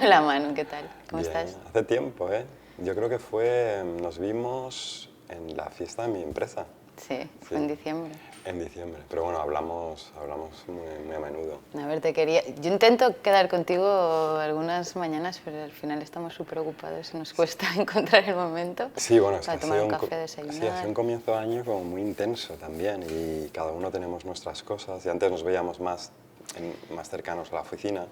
Hola Manu, ¿qué tal? ¿Cómo Bien, estás? hace tiempo, ¿eh? Yo creo que nos vimos en la fiesta de mi empresa, Sí, fue en sí, diciembre. en diciembre. Pero bueno, hablamos muy a menudo. A ver, te quería... Yo intento quedar contigo algunas mañanas, pero al final estamos súper ocupados y nos cuesta encontrar el momento Sí, bueno, es que para tomar un café, ha sido desayunar. un comienzo de año como muy intenso también y cada uno tenemos nuestras cosas y antes nos veíamos más cercanos a la oficina,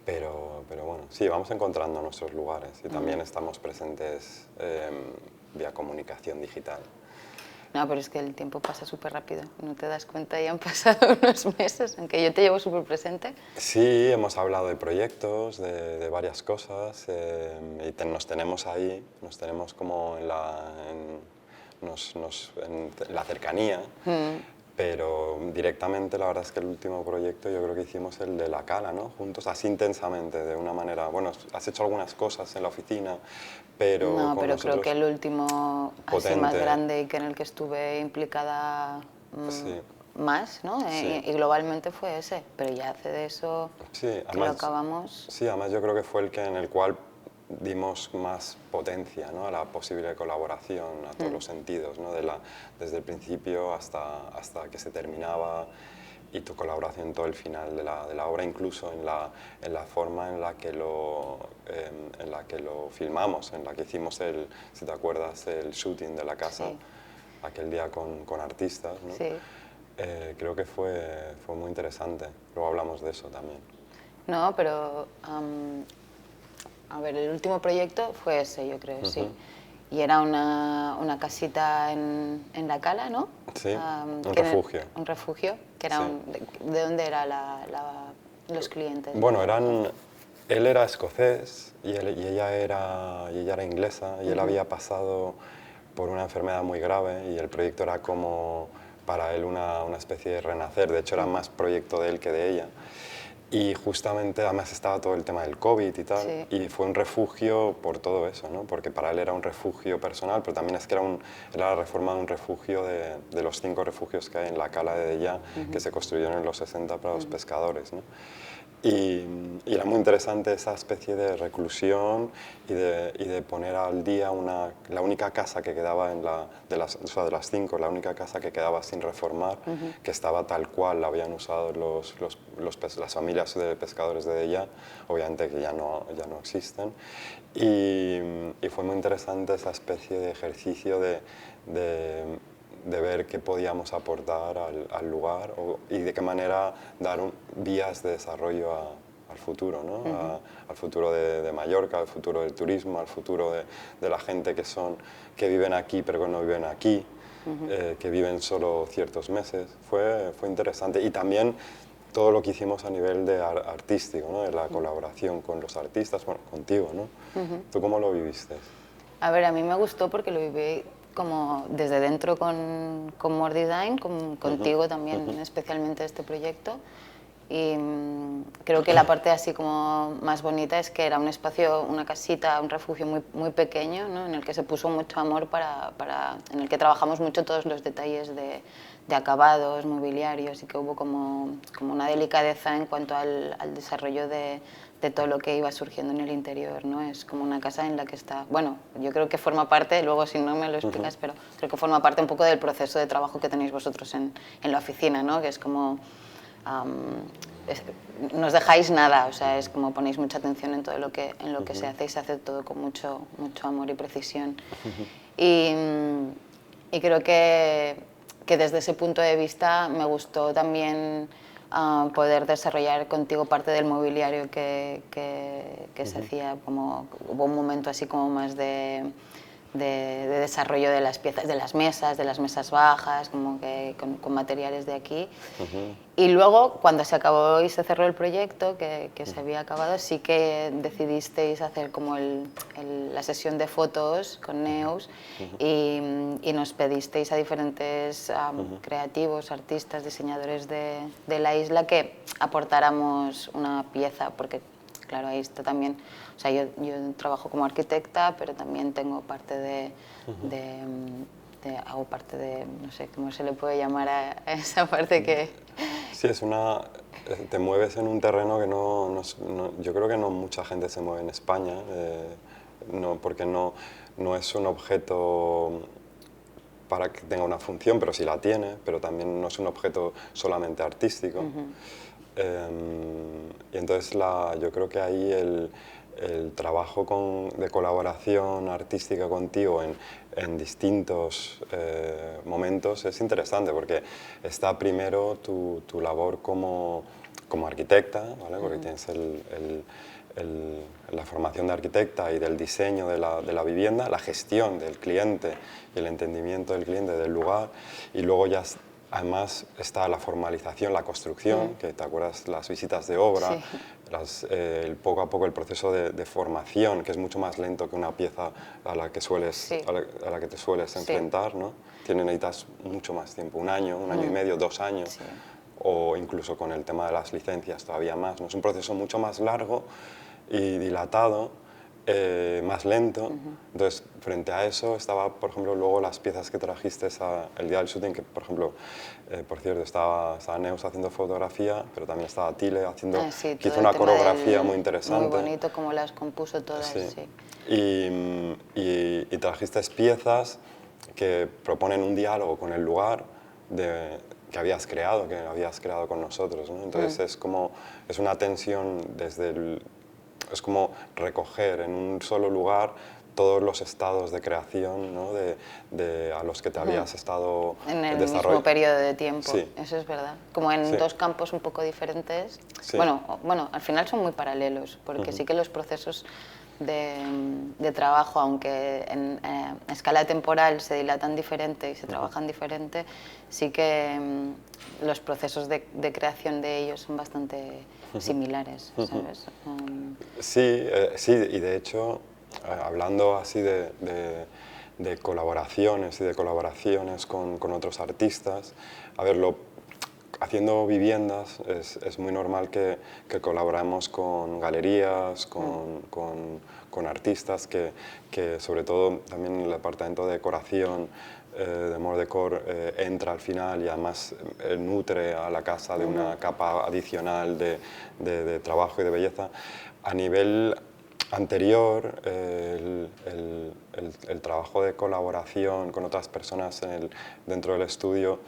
pero bueno, sí, vamos encontrando nuestros lugares y también estamos presentes vía comunicación digital. No, pero es que el tiempo pasa súper rápido, no te das cuenta y han pasado unos meses, aunque yo te llevo súper presente. Sí, hemos hablado de proyectos, de varias cosas y nos tenemos ahí, nos tenemos como en la cercanía, pero directamente la verdad es que el último proyecto yo creo que hicimos el de la cala, ¿no? Juntos, así intensamente, de una manera, bueno, has hecho algunas cosas en la oficina, pero No, con pero creo que nosotros el último así más potente, grande y que en el que estuve implicada sí, más, ¿no? sí. Y globalmente fue ese, pero ya hace de eso Sí, que lo además, acabamos. sí, además yo creo que fue en el cual dimos más potencia, ¿no? A la posible colaboración a todos los sentidos, ¿no? Desde el principio hasta que se terminaba y tu colaboración todo el final de la obra, incluso en la forma en la que lo filmamos, en la que hicimos si te acuerdas, el shooting de la casa, Sí, aquel día con artistas, ¿no? sí. Creo que fue muy interesante. Luego hablamos de eso también. No, pero a ver, el último proyecto fue ese, yo creo, sí. Y era una casita en La Cala, ¿no? Sí, un Que refugio. un refugio, que era Sí. ¿de dónde era los clientes? Bueno, él era escocés y ella era inglesa y él había pasado por una enfermedad muy grave y el proyecto era como para él una especie de renacer. De hecho, era más proyecto de él que de ella. Y justamente, además estaba todo el tema del COVID y tal, Sí. y fue un refugio por todo eso, ¿no? Porque para él era un refugio personal, pero también es que era la reforma de un refugio de los 5 refugios que hay en la Cala de Dellà, que se construyeron en los 60 para los pescadores, ¿no? Y, y era muy interesante esa especie de reclusión y de poner al día la única casa que quedaba o sea, de las 5, la única casa que quedaba sin reformar, que estaba tal cual la habían usado las familias de pescadores de Dellà, obviamente que ya no existen. Y fue muy interesante esa especie de ejercicio de ver qué podíamos aportar al lugar y de qué manera dar vías de desarrollo al futuro, ¿no? Al futuro de Mallorca, al futuro del turismo, al futuro de la gente que viven aquí pero que no viven aquí, que viven solo ciertos meses. Fue interesante. Y también todo lo que hicimos a nivel artístico, ¿no? De la colaboración con los artistas, bueno, contigo, ¿no? ¿Tú cómo lo viviste? A ver, a mí me gustó porque lo viví como desde dentro con More Design, contigo también, especialmente este proyecto. Y creo que la parte así como más bonita es que era un espacio, una casita, un refugio muy pequeño, ¿no? En el que se puso mucho amor en el que trabajamos mucho todos los detalles de acabados, mobiliarios, y que hubo como una delicadeza en cuanto al desarrollo de todo lo que iba surgiendo en el interior, ¿no? Es como una casa en la que está... Bueno, yo creo que forma parte, luego si no me lo explicas, pero creo que forma parte un poco del proceso de trabajo que tenéis vosotros en la oficina, ¿no? Que es como... no os dejáis nada, o sea, es como ponéis mucha atención en todo en lo que se hace y se hace todo con mucho amor y precisión. Y, y creo que desde ese punto de vista me gustó también poder desarrollar contigo parte del mobiliario que se hacía, como hubo un momento así como más de desarrollo de las piezas, de las mesas bajas, como que con materiales de aquí. Y luego, cuando se acabó y se cerró el proyecto, que se había acabado, sí que decidisteis hacer como la sesión de fotos con Neus y nos pedisteis a diferentes creativos, artistas, diseñadores de la isla que aportáramos una pieza, porque claro, ahí está también, o sea, yo trabajo como arquitecta, pero también tengo parte hago parte de, no sé cómo se le puede llamar a esa parte que Sí, te mueves en un terreno que yo creo que no mucha gente se mueve en España, porque no es un objeto para que tenga una función, pero sí la tiene, pero también no es un objeto solamente artístico. Y entonces yo creo que ahí el trabajo de colaboración artística contigo en distintos momentos es interesante, porque está primero tu labor como arquitecta, ¿vale? Porque tienes la formación de arquitecta y del diseño de la vivienda, la gestión del cliente y el entendimiento del cliente del lugar, y luego ya además está la formalización, la construcción, que te acuerdas, las visitas de obra, sí. Poco a poco el proceso de formación, que es mucho más lento que una pieza a la que a la que te sueles enfrentar, ¿no? Necesitas mucho más tiempo, un año y medio, 2 años. Sí. O incluso con el tema de las licencias todavía más, ¿no? Es un proceso mucho más largo y dilatado, más lento. Entonces, frente a eso estaba, por ejemplo, luego las piezas que trajiste el día del shooting, que, por ejemplo, por cierto, estaba Neus haciendo fotografía, pero también estaba Tile que hizo una coreografía muy interesante. Muy bonito, como las compuso todas, sí. Y trajiste piezas que proponen un diálogo con el lugar que habías creado con nosotros, ¿no? Entonces es una tensión es como recoger en un solo lugar todos los estados de creación, ¿no? a los que te habías estado en el mismo periodo de tiempo. Sí. Eso es verdad. Como en dos campos un poco diferentes. Sí. Bueno, al final son muy paralelos, porque sí que los procesos de trabajo, aunque en escala temporal se dilatan diferente y se trabajan diferente, sí que los procesos de creación de ellos son bastante similares, ¿sabes? Sí, y de hecho, hablando así de colaboraciones y de colaboraciones con otros artistas, a ver, haciendo viviendas es muy normal que colaboramos con galerías, con artistas que sobre todo también en el departamento de decoración de More Decor entra al final y además nutre a la casa de una capa adicional de trabajo y de belleza. A nivel anterior, el trabajo de colaboración con otras personas dentro del estudio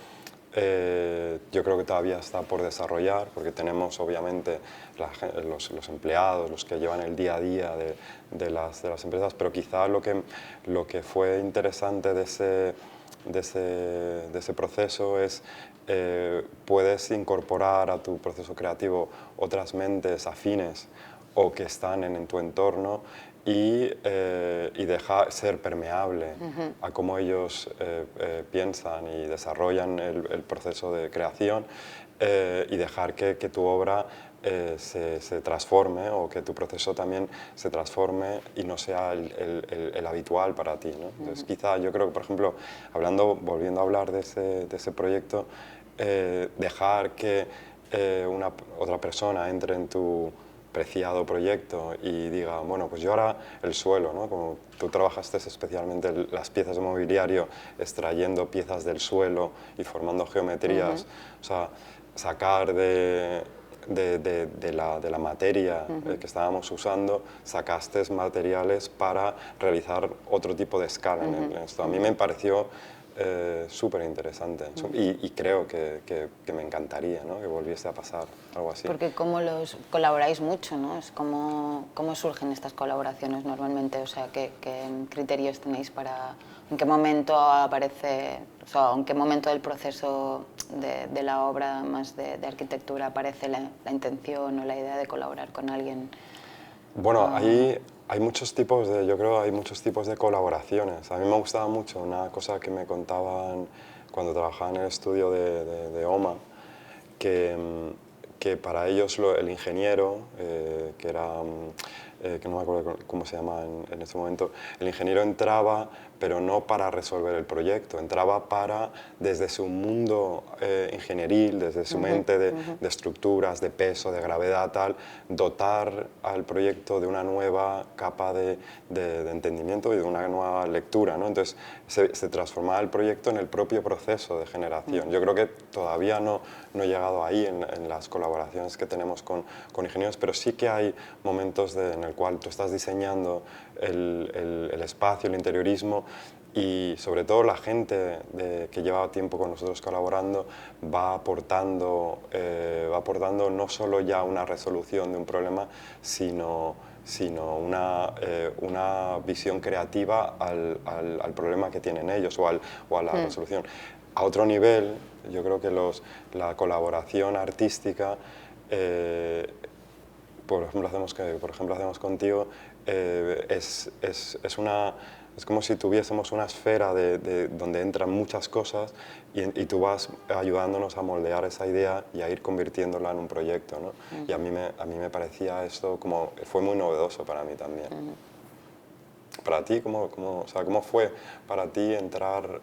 yo creo que todavía está por desarrollar, porque tenemos obviamente los empleados, los que llevan el día a día de las empresas, pero quizá lo que fue interesante de ese proceso es puedes incorporar a tu proceso creativo otras mentes afines o que están en tu entorno y dejar ser permeable a cómo ellos piensan y desarrollan el proceso de creación y dejar que tu obra se transforme o que tu proceso también se transforme y no sea el habitual para ti, ¿no? Entonces, quizá yo creo que, por ejemplo, volviendo a hablar de ese proyecto, dejar que otra persona entre en tu preciado proyecto y diga, bueno, pues yo ahora el suelo, ¿no? Como tú trabajaste especialmente las piezas de mobiliario, extrayendo piezas del suelo y formando geometrías, o sea, sacar de la materia que estábamos usando, sacaste materiales para realizar otro tipo de escala en esto. A mí me pareció súper interesante y creo que me encantaría, ¿no? Que volviese a pasar algo así. Porque como colaboráis mucho, ¿no? Es ¿cómo surgen estas colaboraciones normalmente? O sea, ¿qué criterios tenéis para...? ¿En qué momento aparece, o sea, en qué momento del proceso de la obra más de arquitectura aparece la intención o la idea de colaborar con alguien? Bueno, hay muchos tipos hay muchos tipos de colaboraciones. A mí me gustaba mucho una cosa que me contaban cuando trabajaba en el estudio de OMA, que para ellos el ingeniero, que era que no me acuerdo cómo se llama en este momento, el ingeniero entraba, pero no para resolver el proyecto, entraba para, desde su mundo ingenieril, desde su mente de estructuras, de peso, de gravedad, tal, dotar al proyecto de una nueva capa de entendimiento y de una nueva lectura, ¿no? Entonces se transformaba el proyecto en el propio proceso de generación. Yo creo que todavía no he llegado ahí en las colaboraciones que tenemos con ingenieros, pero sí que hay momentos en el cual tú estás diseñando el espacio, el interiorismo, y sobre todo la gente que lleva tiempo con nosotros colaborando va aportando no solo ya una resolución de un problema, sino una visión creativa al problema que tienen ellos o a la resolución. A otro nivel, yo creo que la colaboración artística, por ejemplo hacemos contigo, es como si tuviésemos una esfera donde entran muchas cosas y tú vas ayudándonos a moldear esa idea y a ir convirtiéndola en un proyecto, ¿no? Y a mí me parecía esto fue muy novedoso para mí también. Para ti, o sea, ¿cómo fue para ti entrar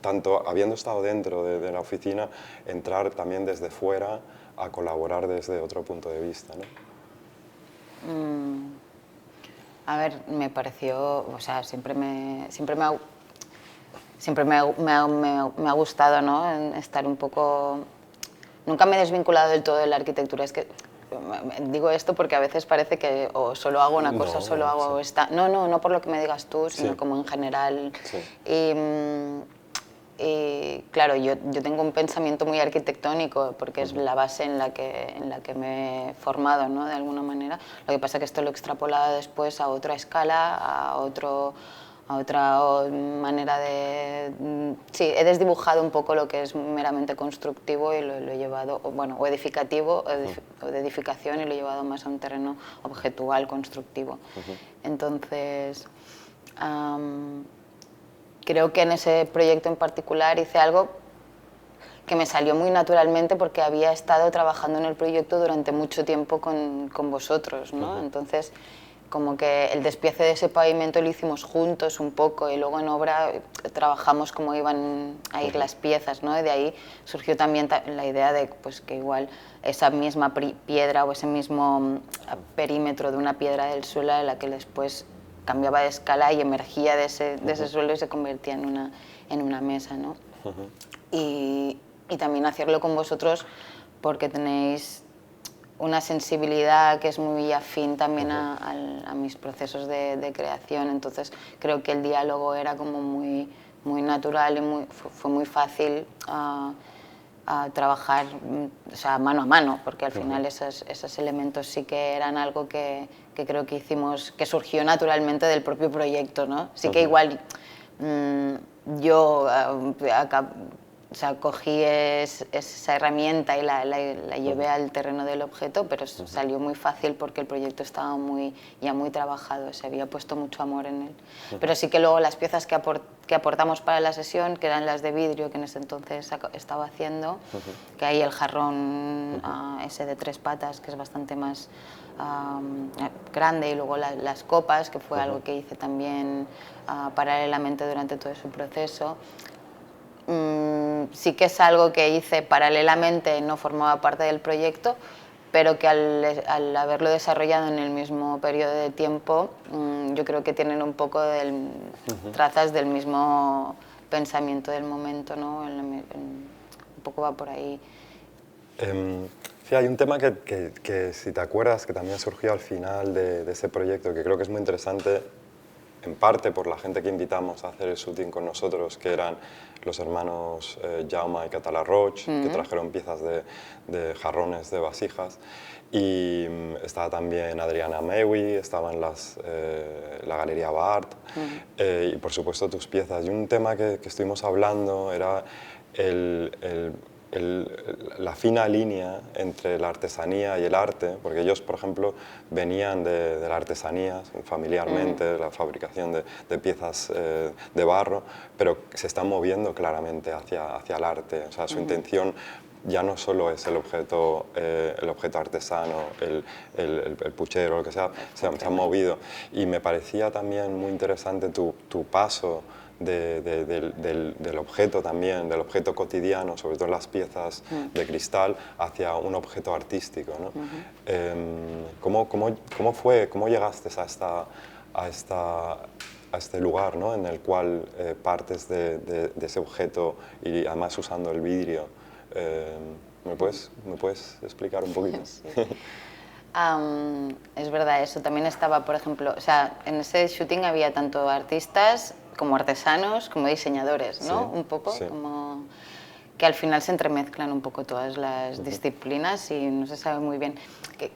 tanto habiendo estado dentro de la oficina, entrar también desde fuera a colaborar desde otro punto de vista, ¿no? A ver, me pareció, o sea, siempre me ha gustado, ¿no? Estar un poco... Nunca me he desvinculado del todo de la arquitectura. Es que digo esto porque a veces parece que o solo hago una cosa, solo hago esta... No por lo que me digas tú, sino como en general. Y claro, yo tengo un pensamiento muy arquitectónico porque es la base en la que me he formado, ¿no? De alguna manera. Lo que pasa es que esto lo he extrapolado después a otra escala, a otra manera de... Sí, he desdibujado un poco lo que es meramente constructivo y lo he llevado, bueno, o edificativo, o de edificación, y lo he llevado más a un terreno objetual, constructivo. Entonces... creo que en ese proyecto en particular hice algo que me salió muy naturalmente porque había estado trabajando en el proyecto durante mucho tiempo con vosotros, ¿no? Entonces, como que el despiece de ese pavimento lo hicimos juntos un poco y luego en obra trabajamos cómo iban a ir las piezas, ¿no? Y de ahí surgió también la idea de pues, que igual esa misma piedra o ese mismo perímetro de una piedra del suelo en la que después cambiaba de escala y emergía de ese suelo y se convertía en una mesa, ¿no? Y también hacerlo con vosotros porque tenéis una sensibilidad que es muy afín también a mis procesos de creación, entonces creo que el diálogo era como muy natural y fue muy fácil a trabajar, o sea, mano a mano, porque al final esos elementos sí que eran algo que creo que hicimos, que surgió naturalmente del propio proyecto, ¿no? Sí que igual yo o sea, cogí esa herramienta y la llevé al terreno del objeto, pero salió muy fácil porque el proyecto estaba ya muy trabajado, se había puesto mucho amor en él. Pero sí que luego las piezas que aportamos para la sesión, que eran las de vidrio que en ese entonces estaba haciendo, que hay el jarrón ese de 3 patas, que es bastante más grande, y luego las copas, que fue algo que hice también paralelamente durante todo ese proceso. Sí que es algo que hice paralelamente, no formaba parte del proyecto, pero que al haberlo desarrollado en el mismo periodo de tiempo, yo creo que tienen un poco trazas del mismo pensamiento del momento, ¿no? Un poco va por ahí. Sí, hay un tema que si te acuerdas, que también surgió al final de ese proyecto, que creo que es muy interesante, en parte por la gente que invitamos a hacer el shooting con nosotros, que eran los hermanos Jaume y Catala Roig, que trajeron piezas de jarrones, de vasijas, y estaba también Adriana Mewi, estaban la Galería Bart, y por supuesto tus piezas. Y un tema que estuvimos hablando era la fina línea entre la artesanía y el arte, porque ellos, por ejemplo, venían de la artesanía familiarmente, de la fabricación de piezas de barro, pero se están moviendo claramente hacia el arte. O sea, su intención ya no solo es el objeto artesano, el puchero, lo que sea, se han movido. Y me parecía también muy interesante tu paso del objeto también, del objeto cotidiano, sobre todo las piezas de cristal, hacia un objeto artístico, ¿no? ¿Cómo llegaste a este lugar, ¿no? En el cual partes de ese objeto y además usando el vidrio? ¿Me puedes explicar un poquito? Sí. Es verdad, eso también estaba, por ejemplo, o sea, en ese shooting había tanto artistas como artesanos, como diseñadores, ¿no? Sí, Un poco, sí. como que al final se entremezclan un poco todas las disciplinas y no se sabe muy bien.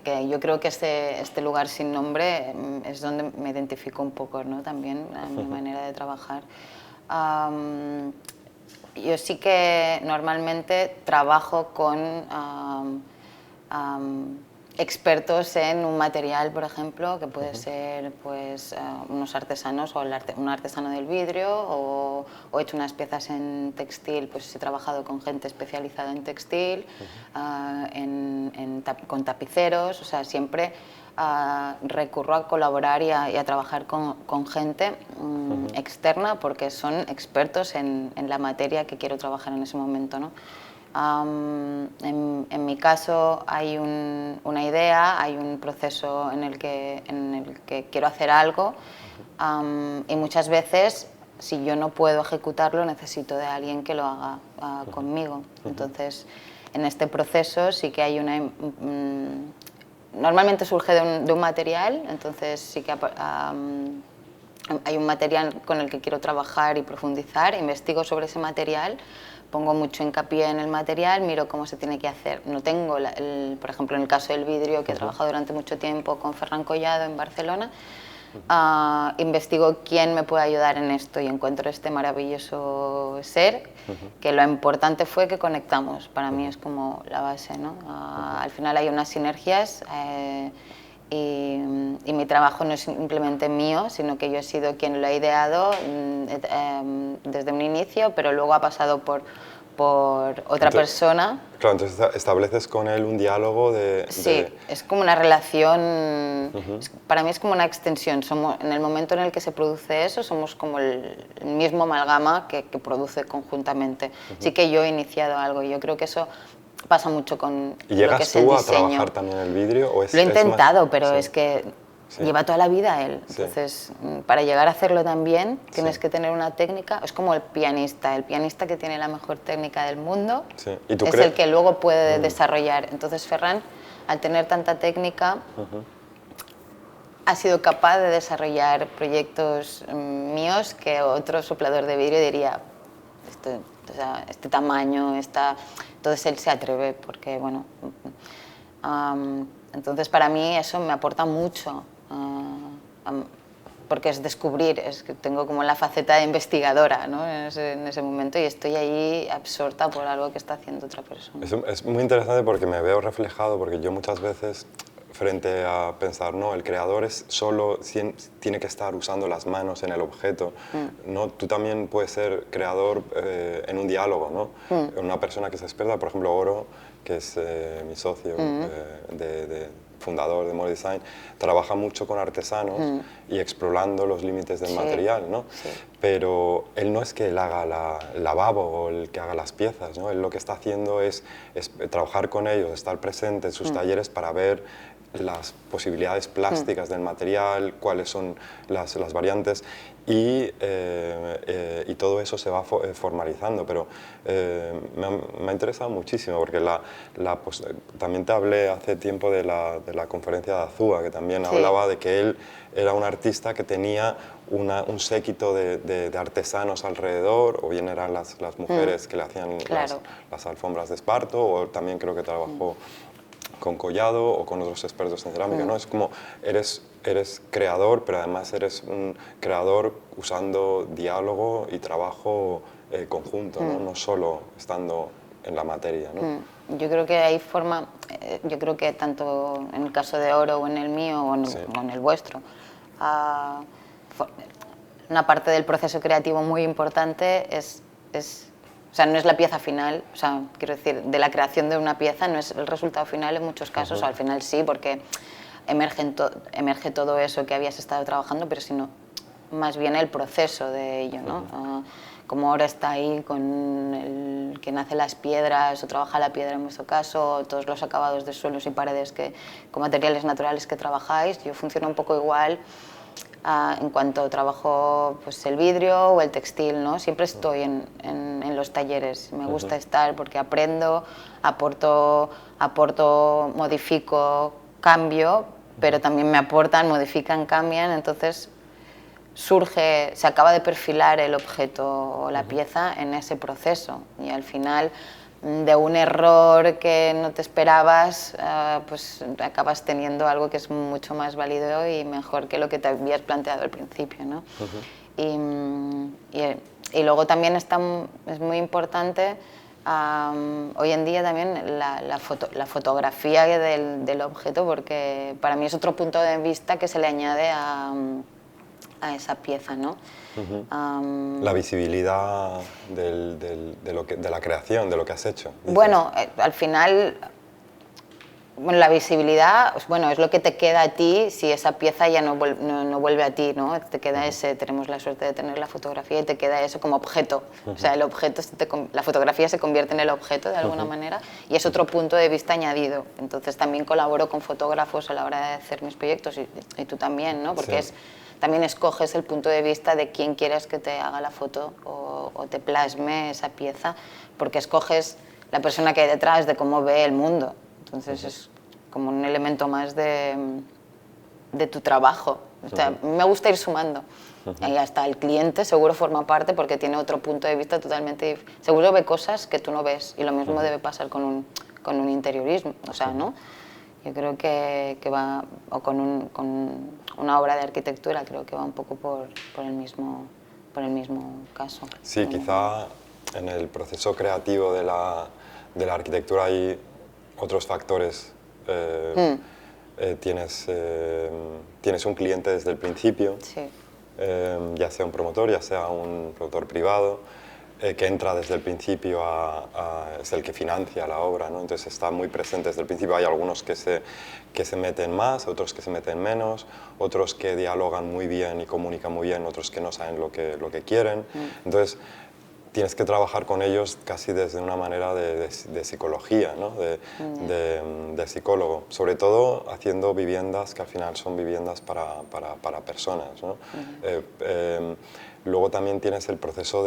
Que yo creo que este lugar sin nombre es donde me identifico un poco, ¿no? También a mi manera de trabajar. Yo sí que normalmente trabajo con expertos en un material, por ejemplo, que puede ser pues, unos artesanos o un artesano del vidrio, o he hecho unas piezas en textil, pues he trabajado con gente especializada en textil, con tapiceros, o sea, siempre recurro a colaborar y a trabajar con gente externa porque son expertos en la materia que quiero trabajar en ese momento, ¿no? En mi caso hay una idea, hay un proceso en el que quiero hacer algo y muchas veces si yo no puedo ejecutarlo necesito de alguien que lo haga conmigo. Entonces en este proceso sí que hay normalmente surge de un material, entonces sí que hay un material con el que quiero trabajar y profundizar, investigo sobre ese material, pongo mucho hincapié en el material, miro cómo se tiene que hacer. No tengo, por ejemplo, en el caso del vidrio, que he trabajado durante mucho tiempo con Ferran Collado en Barcelona, investigo quién me puede ayudar en esto y encuentro este maravilloso ser, que lo importante fue que conectamos. Para mí es como la base, ¿no? Al final hay unas sinergias y mi trabajo no es simplemente mío, sino que yo he sido quien lo ha ideado desde un inicio, pero luego ha pasado por otra persona. Claro, entonces estableces con él un diálogo Sí, es como una relación, para mí es como una extensión. En el momento en el que se produce eso, somos como el mismo amalgama que produce conjuntamente. Sí que yo he iniciado algo y yo creo que eso pasa mucho con ¿Y lo que llegas es el tú a diseño. trabajar también el vidrio? ¿O Lo he intentado, más... pero Sí. es que Sí. lleva toda la vida él. Sí. Entonces, para llegar a hacerlo también, tienes Sí. que tener una técnica. Es como el pianista que tiene la mejor técnica del mundo, Sí. ¿Y tú es el que luego puede desarrollar. Entonces, Ferran, al tener tanta técnica, ha sido capaz de desarrollar proyectos míos que otro soplador de vidrio diría, o sea, este tamaño, entonces él se atreve porque, bueno, entonces para mí eso me aporta mucho, porque es descubrir, es que tengo como la faceta de investigadora, ¿no? en ese momento y estoy ahí absorta por algo que está haciendo otra persona. Es muy interesante porque me veo reflejado, porque yo muchas veces frente a pensar, no, el creador solo tiene que estar usando las manos en el objeto, ¿no? Tú también puedes ser creador en un diálogo, ¿no? Una persona que se experta, por ejemplo, Oro, que es mi socio, fundador de More Design, trabaja mucho con artesanos y explorando los límites del material, ¿no? Sí. Pero él no es que él haga el lavabo o el que haga las piezas, ¿no? Él lo que está haciendo es trabajar con ellos, estar presente en sus talleres para ver las posibilidades plásticas del material, cuáles son las variantes y todo eso se va formalizando, pero me ha interesado muchísimo porque también te hablé hace tiempo de la conferencia de Azúa, que también hablaba de que él era un artista que tenía un séquito de artesanos alrededor, o bien eran las mujeres que le hacían las alfombras de esparto, o también creo que trabajó con Collado o con otros expertos en cerámica, ¿no? Es como eres creador, pero además eres un creador usando diálogo y trabajo conjunto, ¿no? No solo estando en la materia, ¿no? Yo creo que hay forma, yo creo que tanto en el caso de Oro o en el mío o en el vuestro, una parte del proceso creativo muy importante es sea, no es la pieza final, o sea, quiero decir, de la creación de una pieza no es el resultado final en muchos casos, o al final sí, porque emerge todo eso que habías estado trabajando, pero sino más bien el proceso de ello, ¿no? Como ahora está ahí con el que nace las piedras o trabaja la piedra en vuestro caso, todos los acabados de suelos y paredes con materiales naturales que trabajáis, yo funciono un poco igual en cuanto trabajo pues, el vidrio o el textil, ¿no? Siempre estoy en los talleres, me gusta estar porque aprendo, aporto, modifico, cambio, pero también me aportan, modifican, cambian, entonces se acaba de perfilar el objeto o la pieza en ese proceso y al final de un error que no te esperabas, pues acabas teniendo algo que es mucho más válido y mejor que lo que te habías planteado al principio, ¿no? Y luego también es muy importante hoy en día también la fotografía del objeto, porque para mí es otro punto de vista que se le añade a esa pieza, ¿no? La visibilidad de la creación, de lo que has hecho. ¿Dices? Bueno, al final, bueno, la visibilidad, bueno, es lo que te queda a ti si esa pieza ya no vuelve a ti, ¿no? Te queda tenemos la suerte de tener la fotografía y te queda eso como objeto. O sea, el objeto, la fotografía se convierte en el objeto de alguna manera y es otro punto de vista añadido. Entonces también colaboro con fotógrafos a la hora de hacer mis proyectos y tú también, ¿no? Porque también escoges el punto de vista de quién quieres que te haga la foto o te plasme esa pieza, porque escoges la persona que hay detrás, de cómo ve el mundo. Entonces es como un elemento más de tu trabajo. O sea, me gusta ir sumando. Y hasta el cliente seguro forma parte porque tiene otro punto de vista totalmente diferente. Seguro ve cosas que tú no ves y lo mismo debe pasar con un interiorismo. O sea, ¿no? Yo creo que va, o con una obra de arquitectura, creo que va un poco por el mismo caso. Sí, quizá en el proceso creativo de la arquitectura hay otros factores. Tienes un cliente desde el principio, sí. Ya sea un promotor, ya sea un productor privado, que entra desde el principio, es el que financia la obra, ¿no? Entonces está muy presente desde el principio. Hay algunos que se meten más, otros que se meten menos, otros que dialogan muy bien y comunican muy bien, otros que no saben lo que quieren. Entonces tienes que trabajar con ellos casi desde una manera de psicología, ¿no? de psicólogo, sobre todo haciendo viviendas que al final son viviendas para personas, ¿no? Luego también tienes el proceso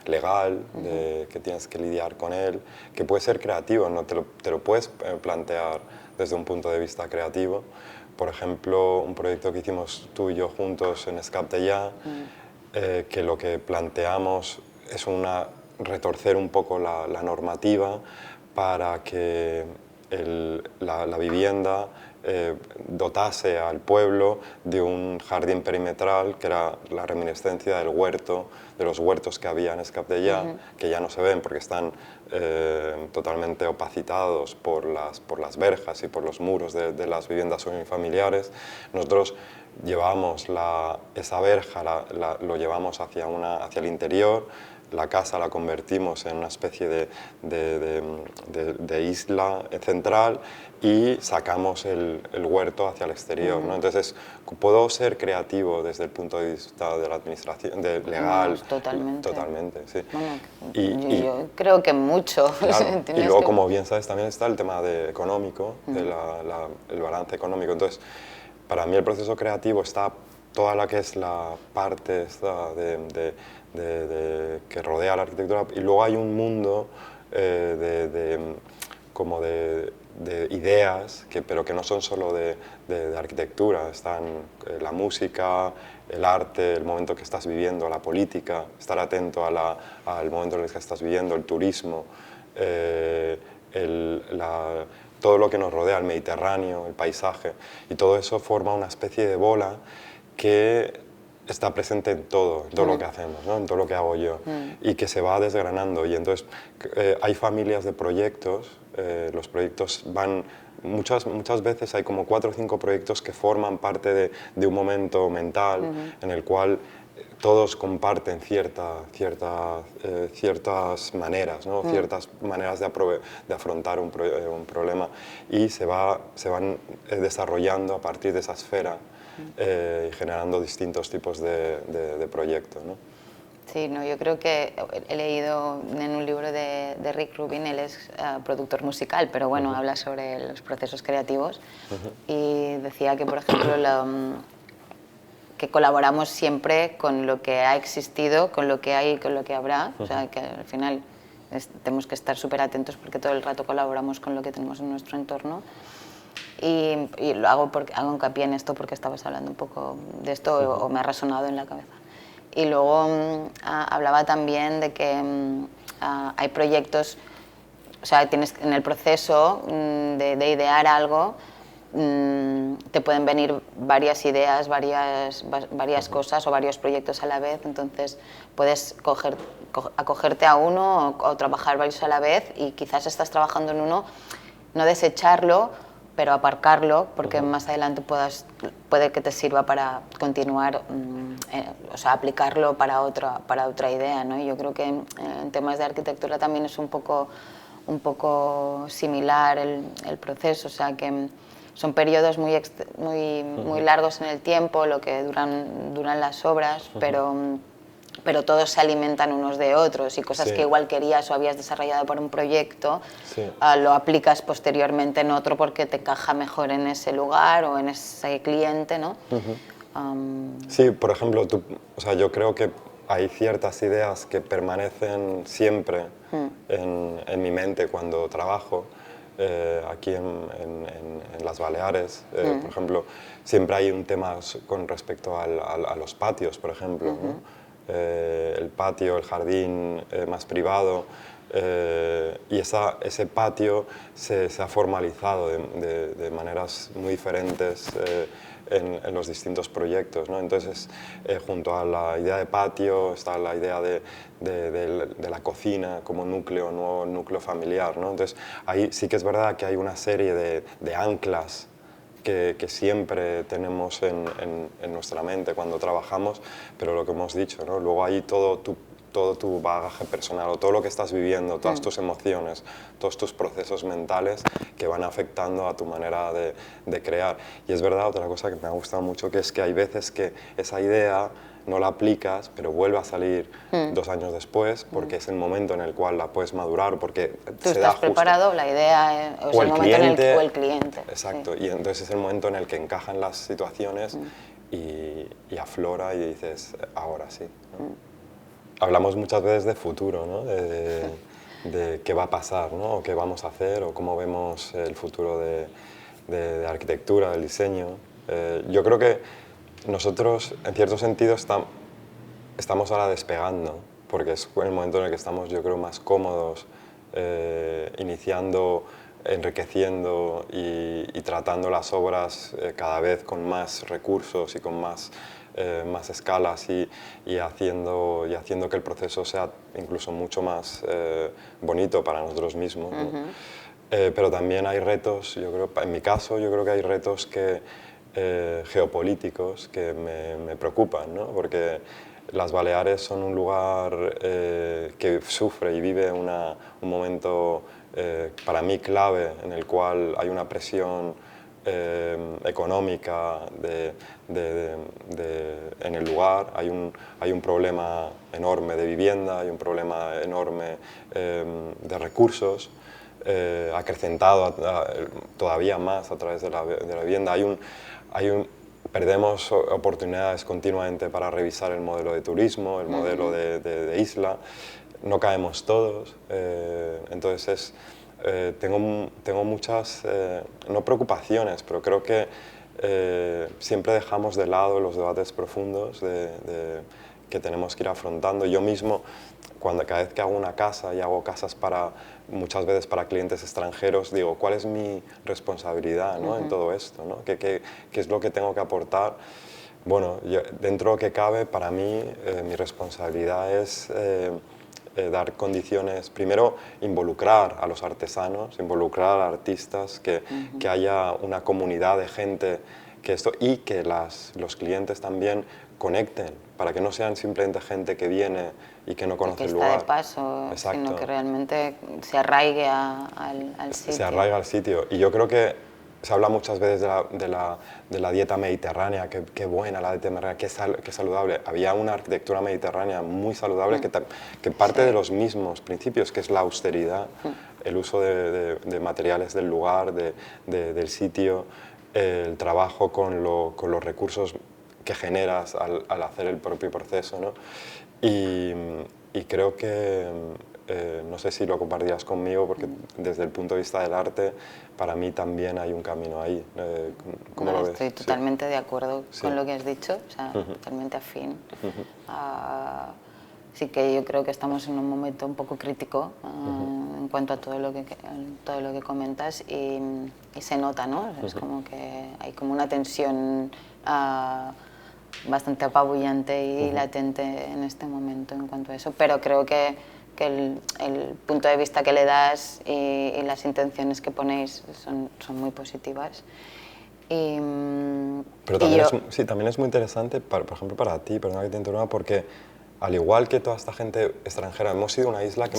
legal, que tienes que lidiar con él, que puede ser creativo, ¿no? Te lo puedes plantear desde un punto de vista creativo. Por ejemplo, un proyecto que hicimos tú y yo juntos en Escape de Ya, que lo que planteamos es retorcer un poco la normativa para que la vivienda dotase al pueblo de un jardín perimetral que era la reminiscencia del huerto, de los huertos que había en Escape de Ya, que ya no se ven porque están totalmente opacitados por las verjas y por los muros de las viviendas unifamiliares. Nosotros llevamos esa verja, lo llevamos hacia el interior. La casa la convertimos en una especie de isla central y sacamos el huerto hacia el exterior, ¿no? Entonces, puedo ser creativo desde el punto de vista de la administración, legal. No, totalmente. Totalmente, sí. Bueno, yo creo que mucho. Claro, y luego, como bien sabes, también está el tema económico, el balance económico. Entonces, para mí el proceso creativo está toda la que es la parte que rodea la arquitectura, y luego hay un mundo como de ideas, pero que no son solo de arquitectura. Están la música, el arte, el momento que estás viviendo, la política, estar atento al momento en el que estás viviendo, el turismo, todo lo que nos rodea, el Mediterráneo, el paisaje, y todo eso forma una especie de bola que está presente en todo lo que hacemos, ¿no? En todo lo que hago yo, y que se va desgranando. Y entonces hay familias de proyectos, los proyectos van, muchas veces hay como 4 o 5 proyectos que forman parte de un momento mental en el cual todos comparten ciertas maneras, ¿no? Ciertas maneras de afrontar un problema y se van desarrollando a partir de esa esfera y generando distintos tipos de proyectos, ¿no? Sí, no, yo creo que he leído en un libro de Rick Rubin, él es productor musical, pero bueno, habla sobre los procesos creativos y decía que, por ejemplo, que colaboramos siempre con lo que ha existido, con lo que hay y con lo que habrá, o sea, que al final tenemos que estar súper atentos porque todo el rato colaboramos con lo que tenemos en nuestro entorno. Y lo hago hincapié en esto porque estabas hablando un poco de esto o me ha resonado en la cabeza. Y luego hablaba también de que hay proyectos, o sea, tienes en el proceso de idear algo, te pueden venir varias ideas, varias cosas o varios proyectos a la vez, entonces puedes acogerte a uno o trabajar varios a la vez y quizás estás trabajando en uno, no desecharlo, pero aparcarlo, porque más adelante puede que te sirva para continuar, o sea, aplicarlo para otra idea, ¿no? Y yo creo que en temas de arquitectura también es un poco similar el proceso, o sea, que son periodos muy largos en el tiempo, lo que duran las obras, pero todos se alimentan unos de otros y cosas que igual querías o habías desarrollado para un proyecto, lo aplicas posteriormente en otro porque te encaja mejor en ese lugar o en ese cliente, ¿no? Sí, por ejemplo, o sea, yo creo que hay ciertas ideas que permanecen siempre en mi mente cuando trabajo. Aquí en las Baleares, por ejemplo, siempre hay un tema con respecto a los patios, por ejemplo, ¿no? El patio, el jardín más privado, y ese patio se ha formalizado de maneras muy diferentes en los distintos proyectos, ¿no? Entonces, junto a la idea de patio está la idea de la cocina como nuevo núcleo familiar, ¿no? Entonces, ahí sí que es verdad que hay una serie de anclas que siempre tenemos en nuestra mente cuando trabajamos, pero lo que hemos dicho, ¿no? Luego hay todo tu bagaje personal o todo lo que estás viviendo, todas tus emociones, todos tus procesos mentales que van afectando a tu manera de crear. Y es verdad, otra cosa que me ha gustado mucho, que es que hay veces que esa idea no la aplicas, pero vuelve a salir 2 años después, porque es el momento en el cual la puedes madurar, porque tú estás preparado, la idea, o el momento cliente, o el cliente. Exacto, y entonces es el momento en el que encajan las situaciones y aflora y dices, ahora sí, ¿no? Hablamos muchas veces de futuro, ¿no? De qué va a pasar, ¿no? O qué vamos a hacer, o cómo vemos el futuro de arquitectura, del diseño. Yo creo que nosotros, en cierto sentido, estamos ahora despegando, porque es el momento en el que estamos, yo creo, más cómodos, iniciando, enriqueciendo y tratando las obras cada vez con más recursos y con más escalas y haciendo que el proceso sea incluso mucho más bonito para nosotros mismos, ¿no? Pero también hay retos, yo creo, en mi caso, yo creo que hay retos geopolíticos que me preocupan, ¿no? Porque las Baleares son un lugar que sufre y vive un momento para mí clave en el cual hay una presión económica en el lugar, hay un problema enorme de vivienda, hay un problema enorme de recursos, acrecentado todavía más a través de la vivienda. Perdemos oportunidades continuamente para revisar el modelo de turismo, el modelo de isla, no caemos todos, entonces tengo muchas, no preocupaciones, pero creo que siempre dejamos de lado los debates profundos que tenemos que ir afrontando. Yo mismo, cada vez que hago una casa y hago casas muchas veces para clientes extranjeros, digo, ¿cuál es mi responsabilidad, ¿no? En todo esto, ¿no? ¿Qué es lo que tengo que aportar? Bueno, dentro de lo que cabe, para mí, mi responsabilidad es dar condiciones, primero involucrar a los artesanos, involucrar a artistas, que haya una comunidad de gente que esto, y que los clientes también conecten, para que no sean simplemente gente que viene y que no conoce el lugar. Que está de paso, Exacto. sino que realmente se arraigue al sitio. Se arraiga al sitio. Y yo creo que se habla muchas veces de la dieta mediterránea, qué buena la dieta mediterránea, qué saludable. Había una arquitectura mediterránea muy saludable que parte de los mismos principios, que es la austeridad, el uso de materiales del lugar, del sitio, el trabajo con los recursos que generas al hacer el propio proceso, ¿no? Y creo que, no sé si lo compartirás conmigo, porque desde el punto de vista del arte, para mí también hay un camino ahí. ¿Cómo lo ves? Estoy totalmente de acuerdo con lo que has dicho, o sea, totalmente afín. Sí que yo creo que estamos en un momento un poco crítico en cuanto a todo lo que comentas y se nota, ¿no? Es como que hay como una tensión bastante apabullante y latente en este momento en cuanto a eso, pero creo que el punto de vista que le das y las intenciones que ponéis son muy positivas. Pero también, también es muy interesante, por ejemplo, para ti, perdona que te interrumpa, porque al igual que toda esta gente extranjera, hemos sido una isla que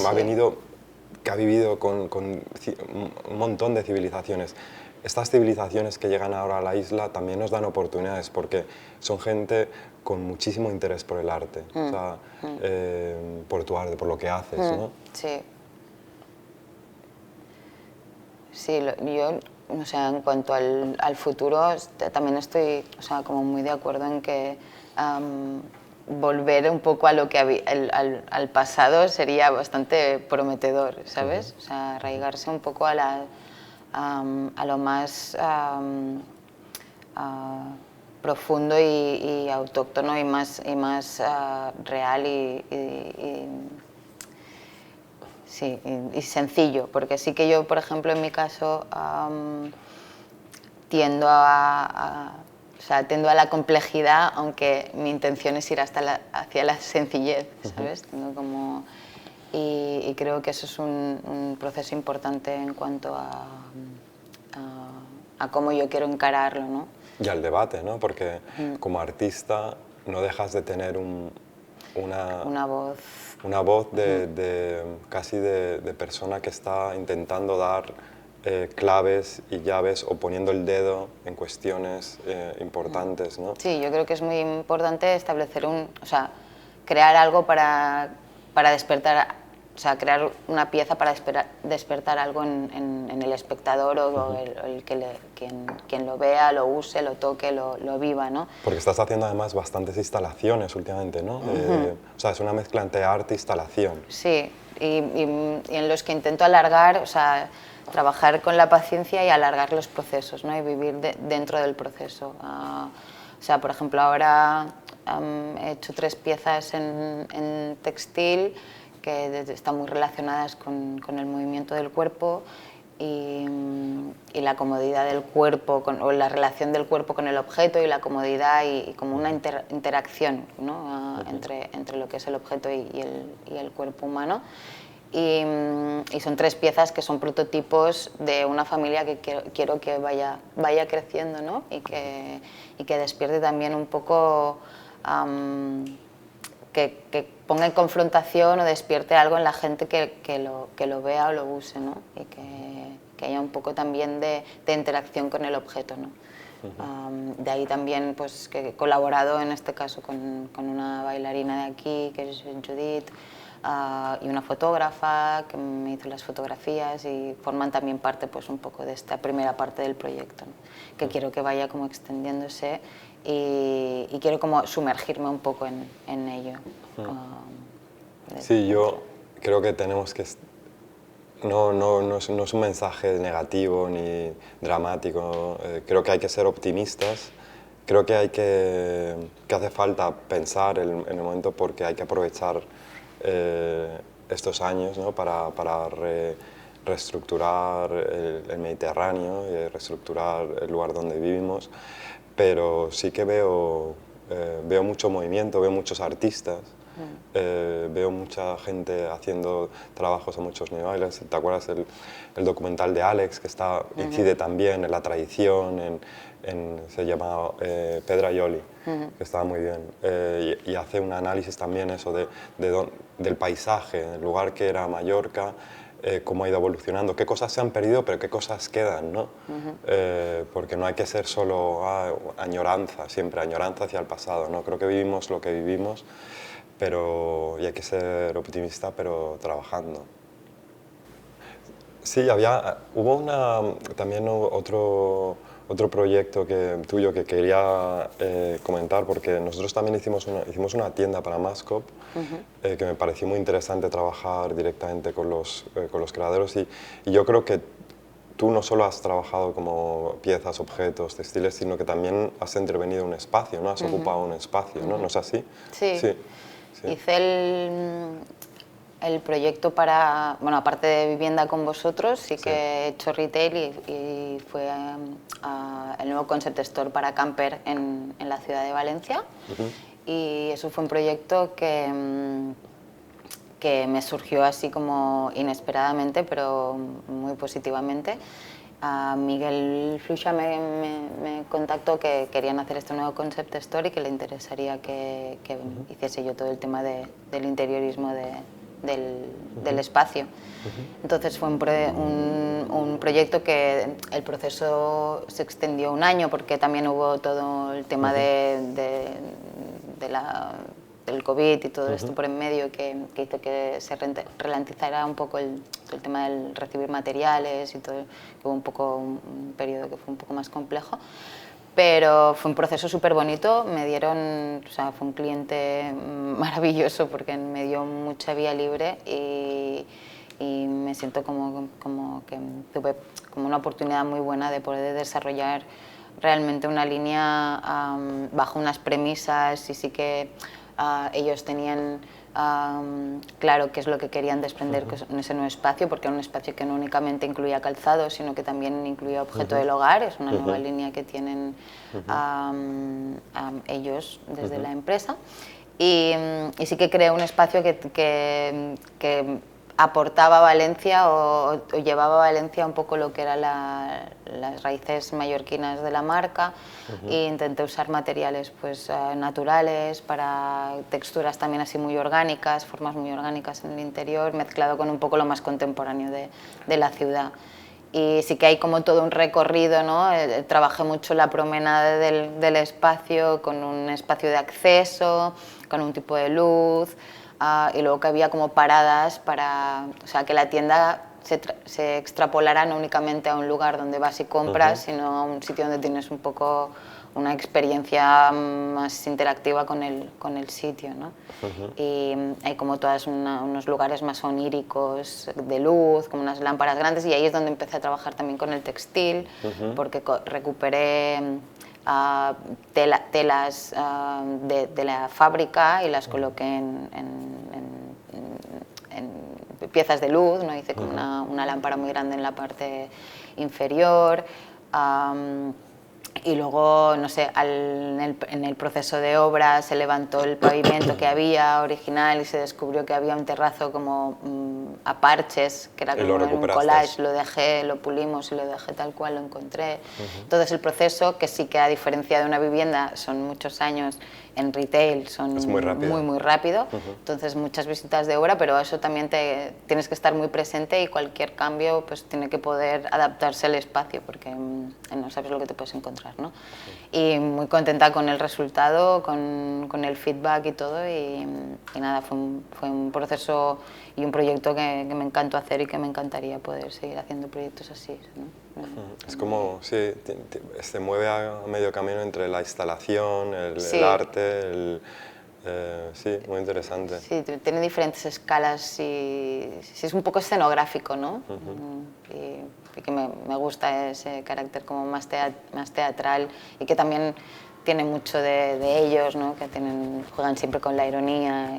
que ha vivido con un montón de civilizaciones. Estas civilizaciones que llegan ahora a la isla también nos dan oportunidades, porque son gente con muchísimo interés por el arte, o sea, por tu arte, por lo que haces, ¿no? Sí. Sí, yo, o sea, en cuanto al futuro, también estoy, o sea, como muy de acuerdo en que volver un poco a lo que al pasado sería bastante prometedor, ¿sabes? O sea, arraigarse un poco a lo más profundo y autóctono y más real sí, y sencillo, porque sí que yo, por ejemplo, en mi caso, tiendo a la complejidad, aunque mi intención es ir hacia la sencillez, ¿sabes? Tengo como, y creo que eso es un proceso importante en cuanto a cómo yo quiero encararlo, ¿no? Y al debate, ¿no? Porque como artista no dejas de tener una voz. Una voz casi de persona que está intentando dar claves y llaves o poniendo el dedo en cuestiones importantes, ¿no? Sí, yo creo que es muy importante establecer o sea, crear algo para despertar, o sea, crear una pieza para despertar algo en el espectador o quien lo vea, lo use, lo toque, lo viva, ¿no? Porque estás haciendo además bastantes instalaciones últimamente, ¿no? O sea, es una mezcla entre arte e instalación. Sí, y en los que intento alargar, o sea, trabajar con la paciencia y alargar los procesos, ¿no? Y vivir dentro del proceso. O sea, por ejemplo, ahora he hecho 3 piezas en textil que están muy relacionadas con el movimiento del cuerpo y la comodidad del cuerpo, o la relación del cuerpo con el objeto y la comodidad y como una interacción, ¿no? entre lo que es el objeto y el cuerpo humano. Y son 3 piezas que son prototipos de una familia que quiero que vaya creciendo, ¿no? y que despierte también un poco, que ponga en confrontación o despierte algo en la gente que lo vea o lo use, ¿no? Y que haya un poco también de interacción con el objeto, ¿no? De ahí también pues, que he colaborado en este caso con una bailarina de aquí, que es Judith, y una fotógrafa que me hizo las fotografías y forman también parte pues, un poco de esta primera parte del proyecto, ¿no? Que quiero que vaya como extendiéndose y quiero como sumergirme un poco en ello. Sí, yo creo que tenemos que... No es un mensaje negativo ni dramático, creo que hay que ser optimistas, creo que hace falta pensar en el momento porque hay que aprovechar estos años, ¿no? para reestructurar el Mediterráneo y reestructurar el lugar donde vivimos, pero sí que veo mucho movimiento, veo muchos artistas Veo mucha gente haciendo trabajos a muchos niveles. ¿Te acuerdas el documental de Alex, que incide también en la tradición, se llama Pedra y Oli, que estaba muy bien, y hace un análisis también eso del paisaje, el lugar que era Mallorca, cómo ha ido evolucionando, qué cosas se han perdido, pero qué cosas quedan, ¿no? Porque no hay que ser solo añoranza, siempre añoranza hacia el pasado, ¿no? Creo que vivimos lo que vivimos, y hay que ser optimista, pero trabajando. Sí, hubo también otro proyecto tuyo que quería comentar, porque nosotros también hicimos una tienda para Mascop, que me pareció muy interesante trabajar directamente con los creadores, y yo creo que tú no solo has trabajado como piezas, objetos, textiles, sino que también has intervenido un espacio, ¿no? Has ocupado un espacio, ¿no? ¿No es así? Sí. Sí. Hice el proyecto para, bueno, aparte de vivienda con vosotros, sí que he hecho retail y fue el nuevo concept store para camper en la ciudad de Valencia. Y eso fue un proyecto que me surgió así como inesperadamente, pero muy positivamente. Miguel Fluxa me contactó que querían hacer este nuevo concept store y que le interesaría que hiciese yo todo el tema del interiorismo del espacio. Entonces fue un proyecto que el proceso se extendió un año, porque también hubo todo el tema del COVID y todo esto por en medio, que hizo que se ralentizara un poco el tema del recibir materiales y todo. Hubo un periodo que fue un poco más complejo, pero fue un proceso súper bonito. O sea, fue un cliente maravilloso porque me dio mucha vía libre y me siento como que tuve como una oportunidad muy buena de poder desarrollar realmente una línea bajo unas premisas, y sí que ellos tenían claro qué es lo que querían desprender en ese nuevo espacio, porque era un espacio que no únicamente incluía calzado, sino que también incluía objeto del hogar. Es una nueva línea que tienen ellos desde la empresa, y sí que creé un espacio que aportaba a Valencia o llevaba a Valencia un poco lo que eran las raíces mallorquinas de la marca, e intenté usar materiales pues, naturales, para texturas también así muy orgánicas, formas muy orgánicas en el interior, mezclado con un poco lo más contemporáneo de la ciudad. Y sí que hay como todo un recorrido, ¿no? Trabajé mucho la promenada del espacio, con un espacio de acceso, con un tipo de luz, y luego que había como paradas para, o sea, que la tienda se extrapolara no únicamente a un lugar donde vas y compras, sino a un sitio donde tienes un poco una experiencia más interactiva con el sitio, ¿no? Y hay como todos unos lugares más oníricos de luz, como unas lámparas grandes, y ahí es donde empecé a trabajar también con el textil, porque recuperé telas de la fábrica y las coloqué en piezas de luz, ¿no? Hice como una lámpara muy grande en la parte inferior. Y luego, no sé, en el proceso de obra se levantó el pavimento que había original y se descubrió que había un terrazo como a parches, que era como un collage. Lo pulimos y lo dejé tal cual lo encontré. Entonces el proceso, que sí que a diferencia de una vivienda son muchos años, en retail son muy rápido. Entonces muchas visitas de obra, pero eso también tienes que estar muy presente, y cualquier cambio pues tiene que poder adaptarse al espacio, porque no sabes lo que te puedes encontrar, ¿no? Y muy contenta con el resultado, con el feedback y todo, y nada, fue un proceso y un proyecto que me encantó hacer, y que me encantaría poder seguir haciendo proyectos así, ¿no? Es como, sí, se mueve a medio camino entre la instalación, el arte, sí, muy interesante. Sí, tiene diferentes escalas y es un poco escenográfico, ¿no? Y que me gusta ese carácter como más teatral, y que también tiene mucho de ellos, ¿no? Que juegan siempre con la ironía.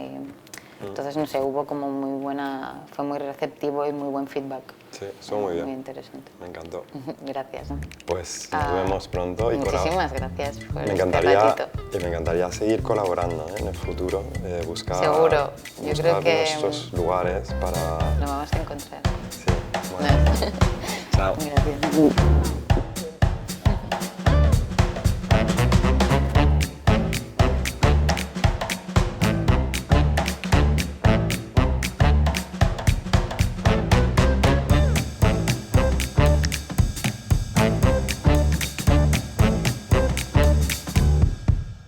Entonces, no sé, hubo como fue muy receptivo y muy buen feedback. Sí, estuvo muy bien. Muy interesante. Me encantó. Gracias. Pues nos vemos pronto. Muchísimas gracias por me este encantaría, ratito. y me encantaría seguir colaborando en el futuro, buscar, Seguro. Yo creo que nuestros lugares para... lo vamos a encontrar. Sí, bueno. Chao. Gracias.